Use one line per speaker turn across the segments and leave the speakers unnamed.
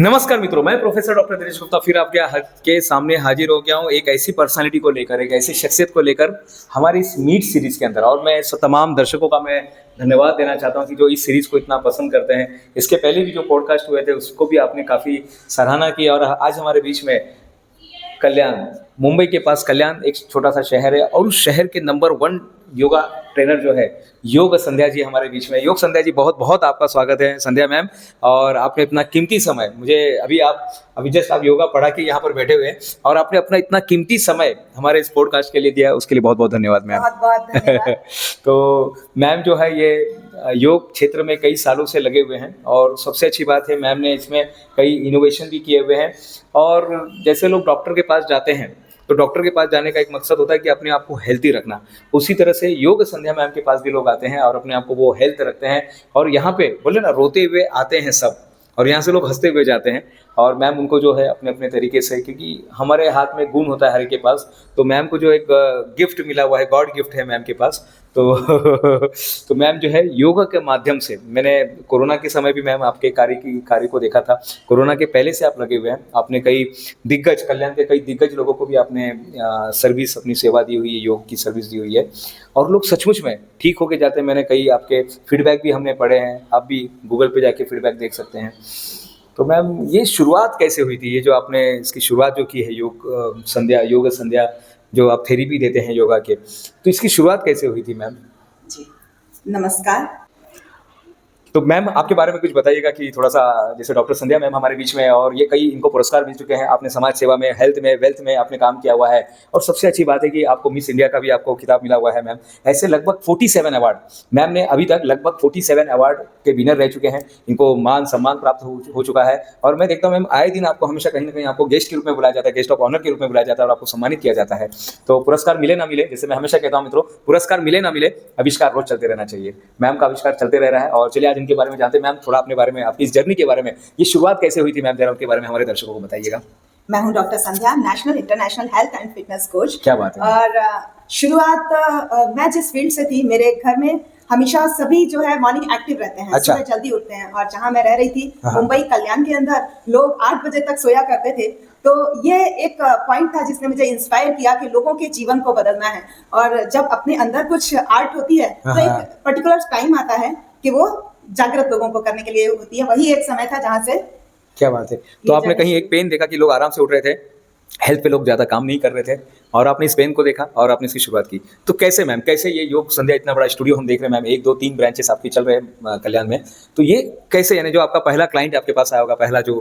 नमस्कार मित्रों, मैं प्रोफेसर डॉक्टर दिनेश गुप्ता फिर के सामने हाजिर हो गया हूँ एक ऐसी पर्सनालिटी को लेकर, एक ऐसी शख्सियत को लेकर हमारी इस मीट सीरीज के अंदर। और मैं तमाम दर्शकों का मैं धन्यवाद देना चाहता हूँ कि जो इस सीरीज को इतना पसंद करते हैं। इसके पहले भी जो पॉडकास्ट हुए थे उसको भी आपने काफ़ी सराहना की। और आज हमारे बीच में कल्याण, मुंबई के पास कल्याण एक छोटा सा शहर है और उस शहर के नंबर 1 योगा ट्रेनर जो है योग संध्या जी हमारे बीच में। योग संध्या जी, बहुत बहुत आपका स्वागत है संध्या मैम। और आपने इतना कीमती समय मुझे अभी जस्ट आप योगा पढ़ा के यहाँ पर बैठे हुए हैं और आपने अपना इतना कीमती समय हमारे इस पॉडकास्ट के लिए दिया, उसके लिए बहुत बहुत धन्यवाद मैम।
बहुत बहुत धन्यवाद।
तो मैम जो है ये योग क्षेत्र में कई सालों से लगे हुए हैं और सबसे अच्छी बात है मैम ने इसमें कई इनोवेशन भी किए हुए हैं। और जैसे लोग डॉक्टर के पास जाते हैं तो डॉक्टर के पास जाने का एक मकसद होता है कि अपने आप को हेल्थी रखना, उसी तरह से योग संध्या मैम के पास भी लोग आते हैं और अपने आप को वो हेल्थ रखते हैं। और यहाँ पे बोले ना, रोते हुए आते हैं सब और यहाँ से लोग हंसते हुए जाते हैं। और मैम उनको जो है अपने अपने तरीके से, क्योंकि हमारे हाथ में गुण होता है हर के पास, तो मैम को जो एक गिफ्ट मिला हुआ है, गॉड गिफ्ट है मैम के पास। तो तो मैम जो है योगा के माध्यम से, मैंने कोरोना के समय भी मैम आपके कार्य को देखा था। कोरोना के पहले से आप लगे हुए हैं, आपने कई दिग्गज, कल्याण के कई दिग्गज लोगों को भी आपने सर्विस, अपनी सेवा दी हुई है, योग की सर्विस दी हुई है और लोग सचमुच में ठीक होके जाते हैं। मैंने कई आपके फीडबैक भी हमने पढ़े हैं, आप भी गूगल पे जाके फीडबैक देख सकते हैं। तो मैम ये शुरुआत कैसे हुई थी, ये जो आपने इसकी शुरुआत जो की है योग संध्या जो आप थेरेपी देते हैं योगा के, तो इसकी शुरुआत कैसे हुई थी मैम?
जी, नमस्कार।
तो मैम आपके बारे में कुछ बताइएगा कि थोड़ा सा, जैसे डॉक्टर संध्या मैम हमारे बीच में और ये कई इनको पुरस्कार मिल चुके हैं, आपने समाज सेवा में, हेल्थ में, वेल्थ में आपने काम किया हुआ है। और सबसे अच्छी बात है कि आपको मिस इंडिया का भी आपको खिताब मिला हुआ है मैम। ऐसे लगभग 47 अवार्ड मैम ने अभी तक, लगभग 47 अवार्ड के विनर रह चुके हैं, इनको मान सम्मान प्राप्त हो चुका है। और मैं देखता हूँ मैम आए दिन आपको हमेशा कहीं ना कहीं आपको गेस्ट के रूप में बुलाया जाता है, गेस्ट ऑफ ऑनर के रूप में बुलाया जाता है और आपको सम्मानित किया जाता है। तो पुरस्कार मिले ना मिले, जैसे मैं हमेशा कहता हूँ मित्रों, पुरस्कार मिले ना मिले, आविष्कार रोज चलते रहना चाहिए। मैम का आविष्कार चलते रह रहा है। और चलिए आज इनके बारे में जानते हैं। मैम थोड़ा अपने बारे में, आपकी इस जर्नी के बारे में, ये शुरुआत कैसे हुई थी मैम, जरा उनके बारे में हमारे दर्शकों को बताइएगा।
मैं हूं doctor Sandhya, national international health and fitness coach.
क्या बात है।
और शुरुआत मैं जिस फील्ड से थी, मेरे घर में हमेशा सभी जो है मॉर्निंग एक्टिव रहते हैं।
अच्छा।
सुबह जल्दी उठते हैं। और जहां मैं रह रही थी मुंबई कल्याण के अंदर, लोग 8 बजे तक सोया करते थे। तो ये एक पॉइंट था जिसने मुझे इंस्पायर किया कि लोगों के जीवन को बदलना है। और जब अपने अंदर कुछ आर्ट होती है तो एक पर्टिकुलर टाइम आता है कि वो जागृत लोगों को करने के लिए होती है। वही एक समय था जहां से।
क्या बात है। तो आपने कहीं एक पेन देखा कि लोग आराम से उठ रहे थे, हेल्थ पे लोग ज्यादा काम नहीं कर रहे थे, और आपने इस पेन को देखा और आपने इसकी शुरुआत की। तो कैसे मैम, कैसे ये योग संध्या, इतना बड़ा स्टूडियो हम देख रहे हैं मैम, 1 2 3 ब्रांचेस आपकी चल रहे हैं कल्याण में, तो ये कैसे, यानी जो आपका पहला क्लाइंट आपके पास आया होगा, पहला जो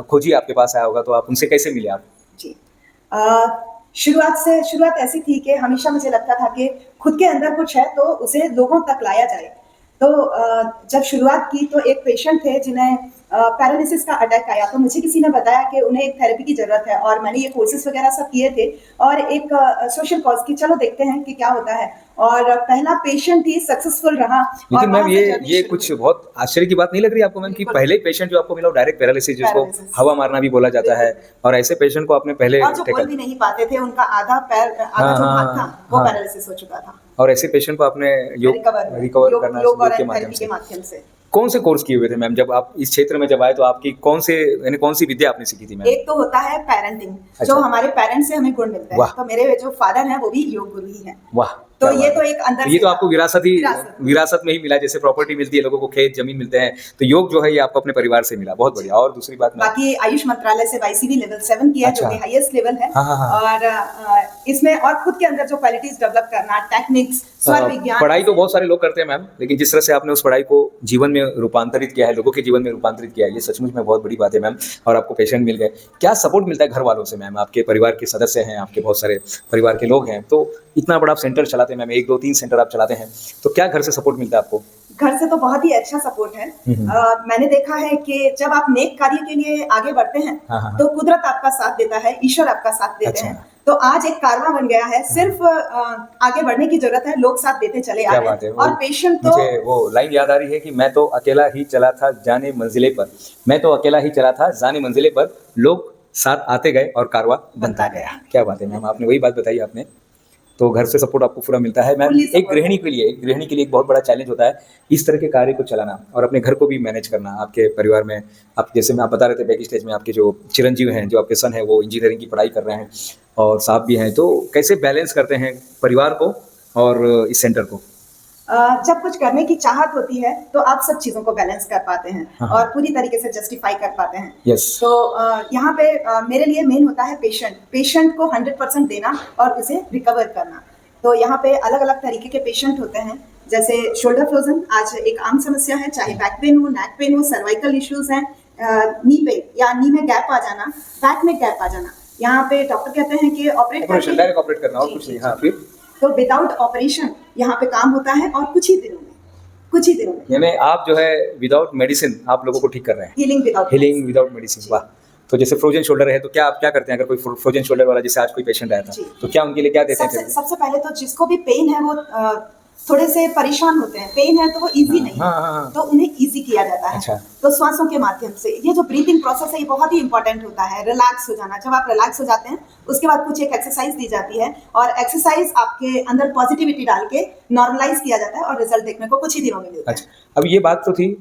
खोजी आपके पास आया होगा, तो आप उनसे कैसे मिले आप?
जी, शुरुआत ऐसी थी कि हमेशा मुझे लगता था कि खुद के अंदर कुछ है तो उसे लोगों तक लाया जाए। तो जब शुरुआत की तो एक पेशेंट थे जिन्हें पैरालिसिस का अटैक आया। तो मुझे किसी ने बताया कि उन्हें एक थेरेपी की जरूरत है और मैंने ये कोर्सेज वगैरह सब किए थे और एक सोशल कॉज की, चलो देखते हैं कि क्या होता है। और पहला पेशेंट ही सक्सेसफुल रहा।
लेकिन मैम ये कुछ बहुत आश्चर्य की बात नहीं लग रही आपको मैम कि पहले पेशेंट जो आपको मिला वो डायरेक्ट पैरालिसिस, जिसको हवा मारना भी बोला जाता है, और ऐसे पेशेंट को आपने पहले,
और जो बोल भी नहीं पाते थे, उनका आधा पैर, आधा जो हाथ था वो पैरालिसिस हो चुका था,
और ऐसे पेशेंट को आपने रिकवर करना योग के माध्यम से। कौन से कोर्स किए हुए थे मैम जब आप इस क्षेत्र में जब आए, तो आपकी कौन सी विद्या आपने सीखी थी मैम?
एक तो होता है पेरेंटिंग, जो हमारे पेरेंट्स से हमें गुण मिलता है। तो मेरे जो फादर हैं वो भी योग गुरु ही हैं।
वाह।
तो ये तो एक अंदर,
ये तो आपको विरासत में ही मिला, जैसे प्रॉपर्टी मिलती है लोगों को, खेत जमीन मिलते हैं, तो योग जो है ये आपको अपने परिवार से मिला। बहुत बढ़िया। और दूसरी बात,
बाकी आयुष मंत्रालय से YCV लेवल 7 किया, जो कि हाईएस्ट लेवल है। और इसमें और खुद के अंदर जो क्वालिटीज डेवलप करना, टेक्निक्स, स्वर विज्ञान।
पढ़ाई तो बहुत सारे लोग करते हैं मैम, लेकिन जिस तरह से आपने उस पढ़ाई को जीवन में रूपांतरित किया है, लोगों के जीवन में रूपांतरित किया है, ये सचमुच में बहुत बड़ी बात है मैम। और आपको पेशेंट मिल गए, क्या सपोर्ट मिलता है घर वालों से मैम? आपके परिवार के सदस्य हैं, आपके बहुत सारे परिवार के लोग हैं, तो इतना बड़ा आप सेंटर चलाते हैं मैम, 1 2 3 सेंटर आप चलाते हैं, तो क्या घर से सपोर्ट मिलता है आपको?
घर से तो बहुत ही अच्छा सपोर्ट है। मैंने देखा है कि जब आप नेक कार्य के लिए आगे बढ़ते हैं तो कुदरत आपका साथ देता है, ईश्वर आपका साथ देते हैं। तो आज एक कारवां बन गया है, सिर्फ आगे बढ़ने की जरूरत है, लोग साथ देते चले आ रहे हैं। और पेशेंट तो,
मुझे वो लाइन याद आ रही है कि मैं तो अकेला ही चला था जाने मंजिले पर, मैं तो अकेला ही चला था जाने मंजिले पर, लोग साथ आते गए और कारवां बनता गया। क्या बात है मैम, आपने वही बात बताई आपने। तो घर से सपोर्ट आपको पूरा मिलता है। मैम,
Fully
एक गृहिणी के लिए एक बहुत बड़ा चैलेंज होता है इस तरह के कार्य को चलाना और अपने घर को भी मैनेज करना। आपके परिवार में आप जैसे मैं आप बता रहे थे बैक स्टेज में आपके जो चिरंजीव हैं, जो आपके सन है, वो इंजीनियरिंग की पढ़ाई कर रहे हैं और साहब भी हैं, तो कैसे बैलेंस करते हैं परिवार को और इस सेंटर को?
जब कुछ करने की चाहत होती है तो आप सब चीजों को बैलेंस कर पाते हैं
हाँ।
और पूरी तरीके से जस्टिफाई कर पाते हैं।
यस।
तो यहाँ पे मेरे लिए मेन होता है पेशेंट को 100% देना और उसे रिकवर करना। तो यहाँ पे अलग अलग तरीके के पेशेंट होते हैं, जैसे शोल्डर फ्रोजन आज एक आम समस्या है, चाहे बैक पेन हो, नेक पेन हो, सर्वाइकल इश्यूज हैं, नी पे या नी में गैप आ जाना, बैक में गैप आ जाना। यहाँ पे डॉक्टर कहते हैं कि
ऑपरेशन डायरेक्ट ऑपरेट करना और कुछ नहीं। हाँ, फिर
तो विदाउट ऑपरेशन यहाँ पे काम होता है और कुछ ही दिनों में
यानी आप जो है विदाउट मेडिसिन आप लोगों को ठीक कर रहे हैं।
Healing
without medicine. वाह। तो जैसे फ्रोजन शोल्डर है तो क्या आप क्या करते हैं? अगर कोई फ्रोजन शोल्डर वाला जैसे आज कोई पेशेंट आया था तो क्या उनके लिए क्या देते हैं?
सबसे पहले तो जिसको भी पेन है वो थोड़े से परेशान होते हैं, पेन है तो वो इजी नहीं है, तो उन्हें इजी किया जाता है।
अच्छा।
तो श्वासों के माध्यम से ये जो ब्रीथिंग प्रोसेस है ये बहुत ही इंपॉर्टेंट होता है, रिलैक्स हो जाना। जब आप रिलैक्स हो जाते हैं उसके बाद कुछ एक एक्सरसाइज दी जाती है और एक्सरसाइज आपके अंदर पॉजिटिविटी डाल के नॉर्मलाइज किया जाता है और रिजल्ट देखने को कुछ ही दिनों में मिलता है।
अच्छा, अब ये बात तो थी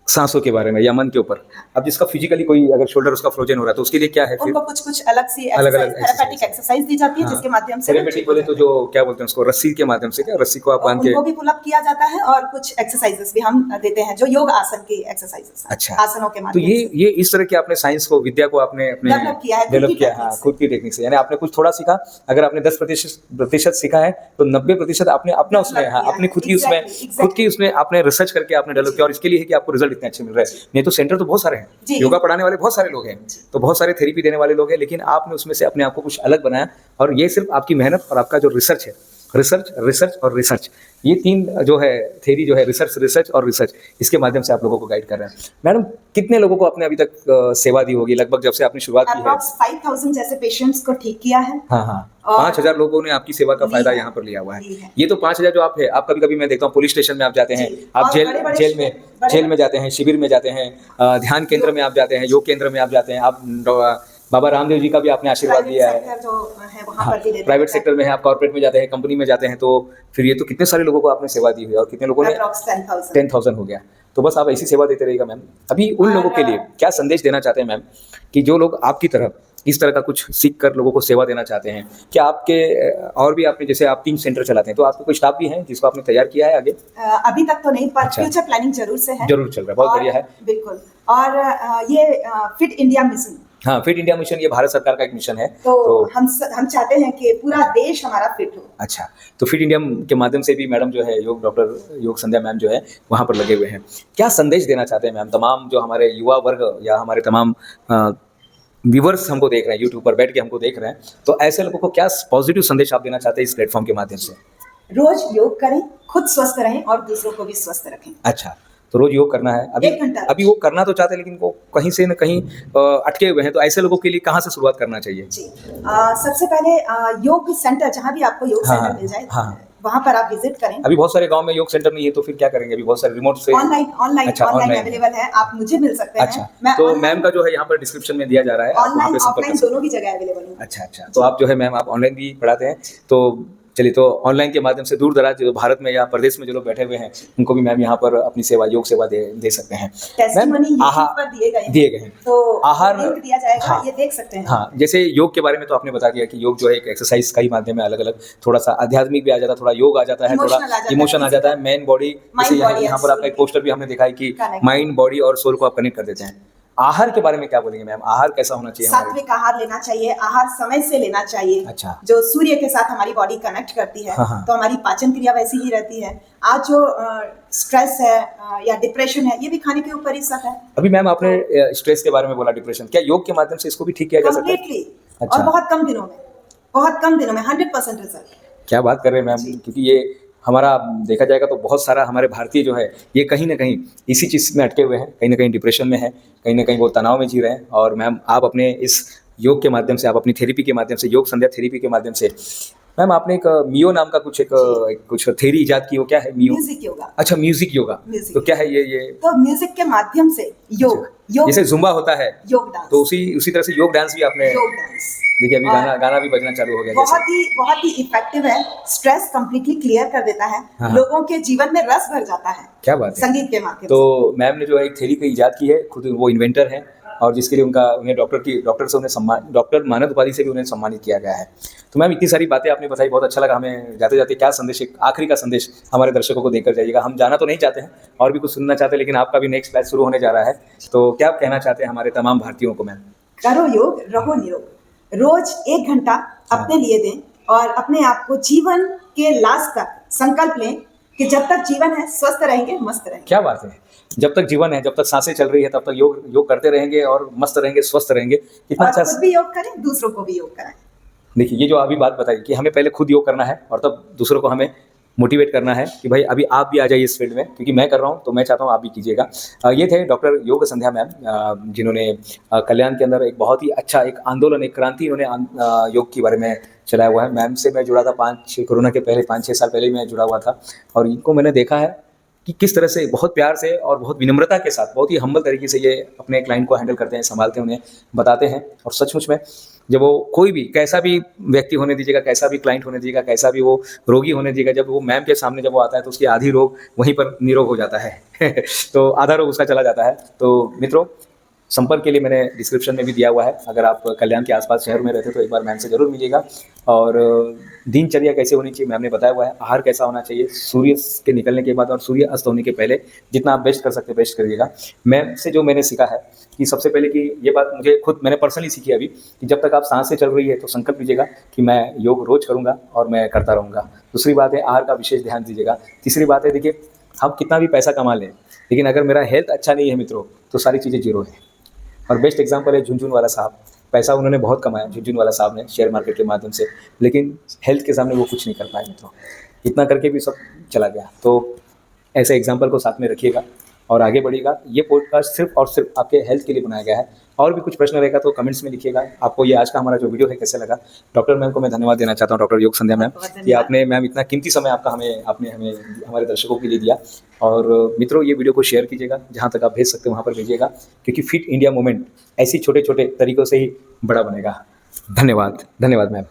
सांसों के बारे में या मन के ऊपर। अब जिसका फिजिकली कोई अगर शोल्डर उसका फ्रोजन हो रहा है तो उसके लिए क्या है फिर?
उनको कुछ अलग सी
अलग-अलग
थेरेपेटिक एक्सरसाइज दी जाती है जिसके माध्यम से
थेरेपेटिक बोले तो जो क्या बोलते हैं उसको, रस्सी के माध्यम से, क्या रस्सी को आप बांध के
उनको भी पुल अप किया जाता है और कुछ एक्सरसाइजेस भी हम देते हैं जो योग आसन की एक्सरसाइजेस।
अच्छा।
आसनों के
तो
माध्यम
ये इस तरह की आपने साइंस को, विद्या को आपने अपने
डेवलप किया है
हाँ, खुद की टेक्निक से। यानी आपने कुछ थोड़ा सीखा, अगर आपने 10% सीखा है तो 90% आपने अपना उसमें अपनी खुद की उसमें आपने रिसर्च करके आपने डेवलप किया और इसके लिए है कि आपको रिजल्ट इतने अच्छे मिल रहे हैं। नहीं तो सेंटर तो बहुत सारे हैं, योगा पढ़ाने वाले बहुत सारे लोग हैं, तो बहुत सारे थेरेपी देने वाले लोग हैं, लेकिन आपने उसमें से अपने आप को कुछ अलग बनाया और ये सिर्फ आपकी मेहनत और आपका जो रिसर्च है, रिसर्च, ये तीन जो है थेरी जो है रिसर्च और रिसर्च, इसके माध्यम से आप लोगों को गाइड कर रहे हैं। मैडम, कितने लोगों को आपने अभी तक सेवा दी होगी लगभग जब से आपने शुरुआत की है?
5000 जैसे पेशेंट्स को ठीक किया है।
हाँ, 5000 लोगों ने आपकी सेवा का फायदा यहाँ पर लिया हुआ है। ये तो 5000 जो आप है, आप कभी मैं देखता हूँ पुलिस स्टेशन में आप जाते हैं, आप जेल में जाते हैं, शिविर में जाते हैं, ध्यान केंद्र में आप जाते हैं, योग केंद्र में आप जाते हैं, आप बाबा रामदेव जी का भी आपने आशीर्वाद लिया है। प्राइवेट सेक्टर में है, आप कॉर्पोरेट में जाते हैं, कंपनी में जाते हैं, तो फिर ये तो कितने सारे लोगों को आपने सेवा दी हुई है और कितने लोगों ने 10,000 हो गया। तो बस आप ऐसी सेवा देते रहिएगा मैम। अभी उन लोगों के लिए क्या संदेश देना चाहते हैं मैम, कि जो लोग आपकी तरह इस तरह का कुछ सीख कर लोगों को सेवा देना चाहते हैं? क्या आपके और भी आपने, जैसे आप 3 सेंटर चलाते हैं, तो आपके कोई स्टाफ भी है जिसको आपने तैयार किया है आगे?
अभी तक तो नहीं, पर फ्यूचर प्लानिंग जरूर से है।
जरूर चल रहा है, बहुत बढ़िया है।
बिल्कुल। और ये फिट इंडिया मिशन,
हाँ, फिट इंडिया मिशन ये भारत सरकार का एक मिशन है।
तो हम चाहते हैं कि पूरा देश हमारा फिट हो।
अच्छा, तो फिट इंडिया के माध्यम से भी मैडम जो है डॉक्टर योग संध्या मैम जो है वहाँ पर लगे हुए हैं। क्या संदेश देना चाहते हैं मैम तमाम जो हमारे युवा वर्ग या हमारे तमाम व्यूवर्स हमको देख रहे हैं, यूट्यूब पर बैठ के हमको देख रहे हैं, तो ऐसे लोगों को क्या पॉजिटिव संदेश आप देना चाहते हैं इस प्लेटफॉर्म के माध्यम से?
रोज योग करें, खुद स्वस्थ रहें और दूसरों को भी स्वस्थ रखें।
अच्छा, तो रोज योग करना है। अभी वो करना तो चाहते हैं लेकिन वो कहीं से न कहीं अटके हुए हैं, तो ऐसे लोगों के लिए कहाँ से शुरुआत करना चाहिए?
जी, सबसे पहले योग सेंटर, जहाँ भी आपको योग सेंटर मिल जाए, वहाँ पर आप विजिट करें।
अभी बहुत सारे गांव में योग सेंटर नहीं है, तो फिर क्या करेंगे? अभी बहुत सारे रिमोट से
ऑनलाइन अवेलेबल है, आप मुझे मिल सकते हैं।
अच्छा, तो मैम का जो है यहाँ पर डिस्क्रिप्शन में दिया जा रहा है,
ऑनलाइन ऑफलाइन दोनों भी जगह अवेलेबल है।
अच्छा, तो आप जो है मैम आप ऑनलाइन भी पढ़ाते हैं, तो चलिए, तो ऑनलाइन के माध्यम से दूर दराज जो भारत में या प्रदेश में जो लोग बैठे हुए हैं उनको भी मैम यहाँ पर अपनी सेवा, योग सेवा दे सकते हैं।
टेस्टिमनी यूट्यूब पर दिए गए हैं, तो आहार लिंक दिया जाएगा, ये देख सकते हैं।
हाँ, जैसे योग के बारे में तो आपने बता दिया कि योग जो है एक एक्सरसाइज का ही माध्यम है, अलग अलग थोड़ा सा आध्यात्मिक भी आ जाता है, थोड़ा योग आ जाता है, थोड़ा इमोशन आ जाता है, मेन बॉडी, जैसे यहाँ पर आपका एक पोस्टर भी हमने देखा है कि माइंड, बॉडी और सोल को आप कनेक्ट कर देते हैं। आहार के बारे में क्या बोलेंगे मैम? आहार कैसा होना चाहिए?
सात्विक आहार लेना चाहिए, आहार समय से लेना चाहिए।
अच्छा,
जो सूर्य के साथ हमारी बॉडी कनेक्ट करती है, तो हमारी पाचन क्रिया वैसी ही रहती है। आज जो स्ट्रेस है या डिप्रेशन है, ये भी खाने के ऊपर ही सब है।
अभी मैम आपने स्ट्रेस के बारे में बोला, डिप्रेशन, क्या योग के माध्यम से इसको भी ठीक किया जा सकता है?
कंप्लीटली, और बहुत कम दिनों में 100% रिजल्ट।
क्या बात कर रहे हैं मैम, क्योंकि ये हमारा देखा जाएगा तो बहुत सारा हमारे भारतीय जो है ये कहीं ना कहीं इसी चीज़ में अटके हुए हैं, कहीं ना कहीं डिप्रेशन में है, कहीं ना कहीं वो तनाव में जी रहे हैं। और मैम आप अपने इस योग के माध्यम से, आप अपनी थेरेपी के माध्यम से, योग संध्या थेरेपी के माध्यम से, मैम आपने एक मियो नाम का कुछ थेरी इजाद की, वो क्या है?
म्यूजिक योगा।
अच्छा, म्यूजिक योगा, तो क्या है ये?
तो म्यूजिक के माध्यम से योग
जैसे जुम्बा होता है,
योग डांस,
तो उसी तरह से योग डांस भी आपने।
योग डांस
देखिए अभी
और
गाना गाना भी बजना चालू हो गया जैसे।
बहुत ही इफेक्टिव है। स्ट्रेस कंप्लीटली क्लियर कर देता है।
हाँ, हाँ।
लोगों के जीवन में रस भर जाता है
क्या बात है।
संगीत के माध्यम से।
तो मैम ने जो है एक थेरी की इजाद की है, खुद वो इन्वेंटर हैं और जिसके लिए उन्हें डॉक्टर से उन्हें सम्मान, डॉक्टर मानद उपाधि से भी उन्हें सम्मानित किया गया है। तो मैम इतनी सारी बातें आपने बताई, बहुत अच्छा लगा हमें। जाते जाते क्या संदेश, एक आखिरी का संदेश हमारे दर्शकों को देकर जाइएगा। हम जाना तो नहीं चाहते हैं और भी कुछ सुनना चाहते हैं, लेकिन आपका भी नेक्स्ट बैच शुरू होने जा रहा है, तो क्या आप कहना चाहते हैं हमारे तमाम भारतीयों को मैम?
करो योग, रहो निरोग। रोज 1 घंटा अपने लिए दें और अपने आप को जीवन के लास्ट तक संकल्प लें कि जब तक जीवन है स्वस्थ रहेंगे, मस्त रहेंगे।
क्या बात है। जब तक जीवन है, जब तक सांसें चल रही है, तब तक योग करते रहेंगे और मस्त रहेंगे, स्वस्थ रहेंगे। कितना
और
अच्छा।
खुद भी योग करें, दूसरों को भी योग कराएं।
देखिए ये जो अभी बात बताई कि हमें पहले खुद योग करना है और तब दूसरों को हमें मोटिवेट करना है कि भाई अभी आप भी आ जाइए इस फील्ड में, क्योंकि मैं कर रहा हूँ तो मैं चाहता हूँ आप भी कीजिएगा। ये थे डॉक्टर योग संध्या मैम, जिन्होंने कल्याण के अंदर एक बहुत ही अच्छा एक आंदोलन, एक क्रांति इन्होंने योग के बारे में चलाया हुआ है। मैम से मैं जुड़ा था कोरोना के पहले 5-6 साल पहले मैं जुड़ा हुआ था और इनको मैंने देखा है कि किस तरह से बहुत प्यार से और बहुत विनम्रता के साथ, बहुत ही हम्बल तरीके से ये अपने क्लाइंट को हैंडल करते हैं, संभालते हैं, उन्हें बताते हैं। और सचमुच में जब वो कोई भी कैसा भी व्यक्ति होने दीजिएगा, कैसा भी क्लाइंट होने दीजिएगा, कैसा भी वो रोगी होने दीजिएगा, जब वो मैम के सामने जब वो आता है तो उसकी आधी रोग वहीं पर निरोग हो जाता है तो आधा रोग उसका चला जाता है। तो मित्रों, संपर्क के लिए मैंने डिस्क्रिप्शन में भी दिया हुआ है। अगर आप कल्याण के आसपास शहर में रहते तो एक बार मैम से ज़रूर मिलिएगा। और दिनचर्या कैसे होनी चाहिए मैम ने बताया हुआ है, आहार कैसा होना चाहिए, सूर्य के निकलने के बाद और सूर्य अस्त होने के पहले जितना आप बेस्ट कर सकते हैं बेस्ट करिएगा। मैम से जो मैंने सीखा है कि सबसे पहले कि ये बात मुझे खुद मैंने पर्सनली सीखी अभी कि जब तक आप सांसें चल रही है तो संकल्प लीजिएगा कि मैं योग रोज़ करूँगा और मैं करता रहूँगा। दूसरी बात है आहार का विशेष ध्यान दीजिएगा। तीसरी बात है, देखिए हम कितना भी पैसा कमा लें, लेकिन अगर मेरा हेल्थ अच्छा नहीं है मित्रों तो सारी चीज़ें जीरो है। और बेस्ट एग्जांपल है झुनझुनवाला साहब। पैसा उन्होंने बहुत कमाया झुनझुनवाला साहब ने शेयर मार्केट के माध्यम से, लेकिन हेल्थ के सामने वो कुछ नहीं कर पाए मित्रों। इतना करके भी सब चला गया। तो ऐसे एग्जांपल को साथ में रखिएगा और आगे बढ़िएगा। ये पॉडकास्ट सिर्फ और सिर्फ आपके हेल्थ के लिए बनाया गया है। और भी कुछ प्रश्न रहेगा तो कमेंट्स में लिखिएगा। आपको ये आज का हमारा जो वीडियो है कैसे लगा। डॉक्टर मैम को मैं धन्यवाद देना चाहता हूँ, डॉक्टर योग संध्या मैम, कि आपने मैम इतना कीमती समय आपका आपने हमें हमारे दर्शकों के लिए दिया। और मित्रों ये वीडियो को शेयर कीजिएगा, जहाँ तक आप भेज सकते हो वहाँ पर भेजिएगा, क्योंकि फिट इंडिया मूवमेंट ऐसी छोटे छोटे तरीकों से ही बड़ा बनेगा। धन्यवाद, धन्यवाद मैम।